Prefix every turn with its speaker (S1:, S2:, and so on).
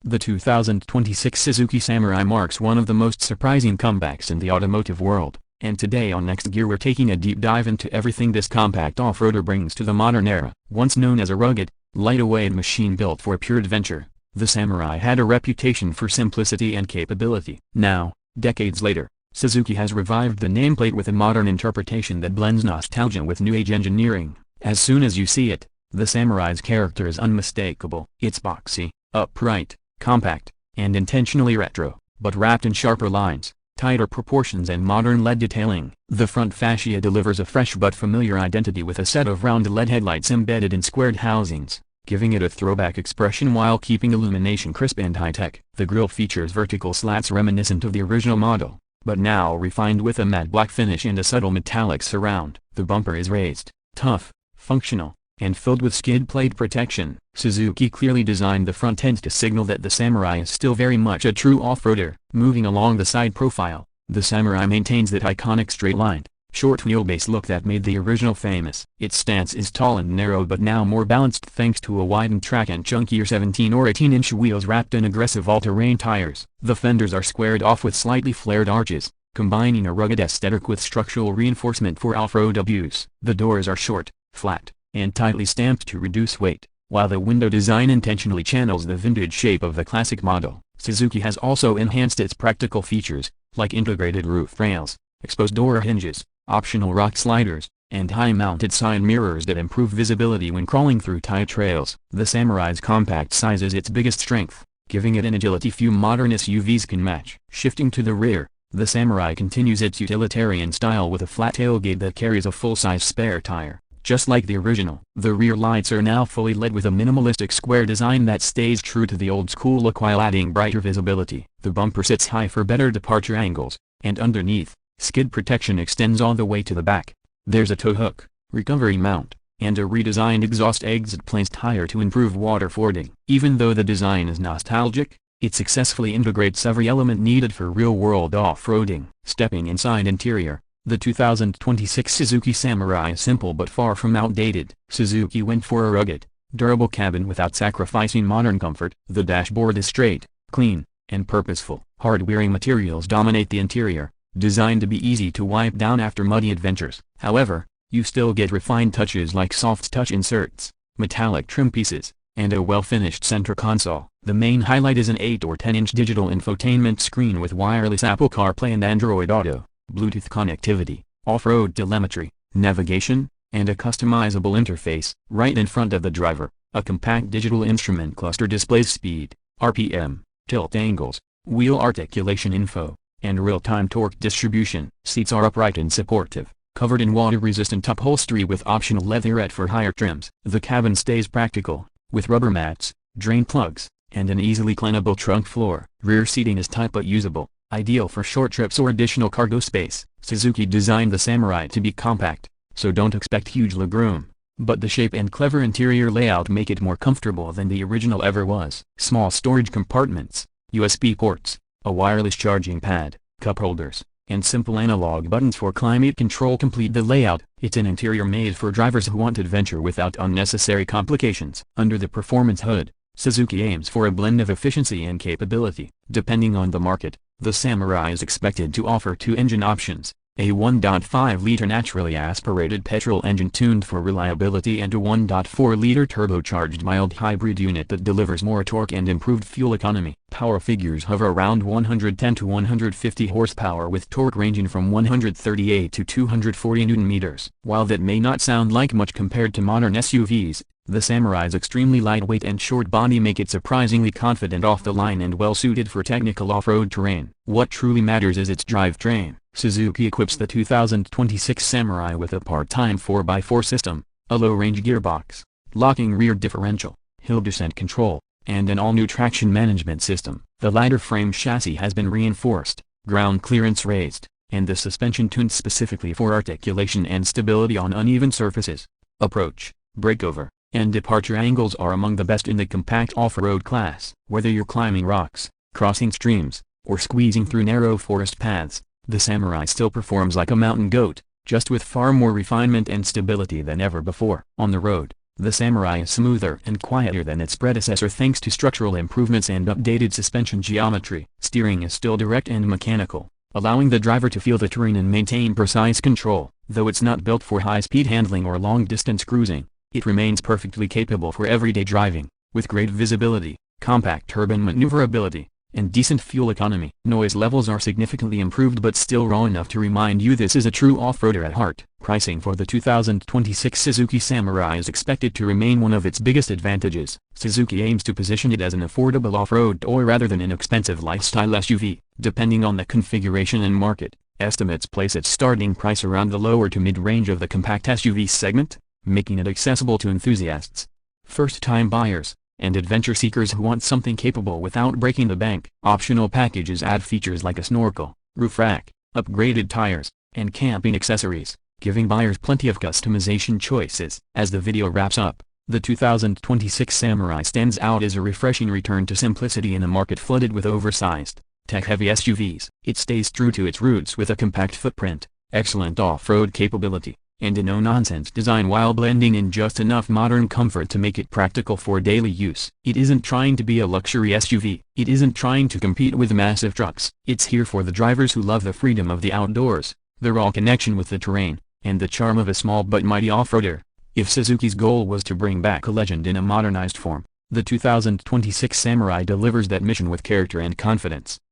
S1: The 2026 Suzuki Samurai marks one of the most surprising comebacks in the automotive world, and today on Next Gear we're taking a deep dive into everything this compact off-roader brings to the modern era. Once known as a rugged, lightweight machine built for pure adventure, the Samurai had a reputation for simplicity and capability. Now, decades later, Suzuki has revived the nameplate with a modern interpretation that blends nostalgia with new-age engineering. As soon as you see it, the Samurai's character is unmistakable. It's boxy, upright, compact, and intentionally retro, but wrapped in sharper lines, tighter proportions and modern LED detailing. The front fascia delivers a fresh but familiar identity with a set of round LED headlights embedded in squared housings, giving it a throwback expression while keeping illumination crisp and high-tech. The grille features vertical slats reminiscent of the original model, but now refined with a matte black finish and a subtle metallic surround. The bumper is raised, tough, functional, and filled with skid plate protection. Suzuki clearly designed the front end to signal that the Samurai is still very much a true off-roader. Moving along the side profile, the Samurai maintains that iconic straight-lined, short wheelbase look that made the original famous. Its stance is tall and narrow but now more balanced thanks to a widened track and chunkier 17 or 18-inch wheels wrapped in aggressive all-terrain tires. The fenders are squared off with slightly flared arches, combining a rugged aesthetic with structural reinforcement for off-road use. The doors are short, flat, and tightly stamped to reduce weight, while the window design intentionally channels the vintage shape of the classic model. Suzuki has also enhanced its practical features, like integrated roof rails, exposed door hinges, optional rock sliders, and high-mounted side mirrors that improve visibility when crawling through tight trails. The Samurai's compact size is its biggest strength, giving it an agility few modern SUVs can match. Shifting to the rear, the Samurai continues its utilitarian style with a flat tailgate that carries a full-size spare tire. Just like the original, the rear lights are now fully LED with a minimalistic square design that stays true to the old-school look while adding brighter visibility. The bumper sits high for better departure angles, and underneath, skid protection extends all the way to the back. There's a tow hook, recovery mount, and a redesigned exhaust exit placed higher to improve water fording. Even though the design is nostalgic, it successfully integrates every element needed for real-world off-roading. Stepping inside interior, the 2026 Suzuki Samurai is simple but far from outdated. Suzuki went for a rugged, durable cabin without sacrificing modern comfort. The dashboard is straight, clean, and purposeful. Hard-wearing materials dominate the interior, designed to be easy to wipe down after muddy adventures. However, you still get refined touches like soft touch inserts, metallic trim pieces, and a well-finished center console. The main highlight is an 8 or 10-inch digital infotainment screen with wireless Apple CarPlay and Android Auto, Bluetooth connectivity, off-road telemetry, navigation, and a customizable interface. Right in front of the driver, a compact digital instrument cluster displays speed, RPM, tilt angles, wheel articulation info, and real-time torque distribution. Seats are upright and supportive, covered in water-resistant upholstery with optional leatherette for higher trims. The cabin stays practical, with rubber mats, drain plugs, and an easily cleanable trunk floor. Rear seating is tight but usable, ideal for short trips or additional cargo space. Suzuki designed the Samurai to be compact, so don't expect huge legroom, but the shape and clever interior layout make it more comfortable than the original ever was. Small storage compartments, USB ports, a wireless charging pad, cup holders, and simple analog buttons for climate control complete the layout. It's an interior made for drivers who want adventure without unnecessary complications. Under the performance hood, Suzuki aims for a blend of efficiency and capability. Depending on the market, the Samurai is expected to offer two engine options, a 1.5-liter naturally aspirated petrol engine tuned for reliability and a 1.4-liter turbocharged mild hybrid unit that delivers more torque and improved fuel economy. Power figures hover around 110 to 150 horsepower with torque ranging from 138 to 240 Nm. While that may not sound like much compared to modern SUVs, the Samurai's extremely lightweight and short body make it surprisingly confident off the line and well suited for technical off-road terrain. What truly matters is its drivetrain. Suzuki equips the 2026 Samurai with a part-time 4x4 system, a low-range gearbox, locking rear differential, hill descent control, and an all-new traction management system. The lighter frame chassis has been reinforced, ground clearance raised, and the suspension tuned specifically for articulation and stability on uneven surfaces. Approach, breakover, and departure angles are among the best in the compact off-road class. Whether you're climbing rocks, crossing streams, or squeezing through narrow forest paths, the Samurai still performs like a mountain goat, just with far more refinement and stability than ever before. On the road, The Samurai is smoother and quieter than its predecessor thanks to structural improvements and updated suspension geometry. Steering is still direct and mechanical, allowing the driver to feel the terrain and maintain precise control. Though it's not built for high-speed handling or long-distance cruising, it remains perfectly capable for everyday driving, with great visibility, compact urban maneuverability, and decent fuel economy. Noise levels are significantly improved but still raw enough to remind you this is a true off-roader at heart. Pricing for the 2026 Suzuki Samurai is expected to remain one of its biggest advantages. Suzuki aims to position it as an affordable off-road toy rather than an expensive lifestyle SUV. Depending on the configuration and market, estimates place its starting price around the lower to mid-range of the compact SUV segment, making it accessible to enthusiasts, first-time buyers, and adventure seekers who want something capable without breaking the bank. Optional packages add features like a snorkel, roof rack, upgraded tires, and camping accessories, giving buyers plenty of customization choices. As the video wraps up, the 2026 Samurai stands out as a refreshing return to simplicity in a market flooded with oversized, tech-heavy SUVs. It stays true to its roots with a compact footprint, excellent off-road capability, and a no-nonsense design while blending in just enough modern comfort to make it practical for daily use. It isn't trying to be a luxury SUV. It isn't trying to compete with massive trucks. It's here for the drivers who love the freedom of the outdoors, the raw connection with the terrain, and the charm of a small but mighty off-roader. If Suzuki's goal was to bring back a legend in a modernized form, the 2026 Samurai delivers that mission with character and confidence.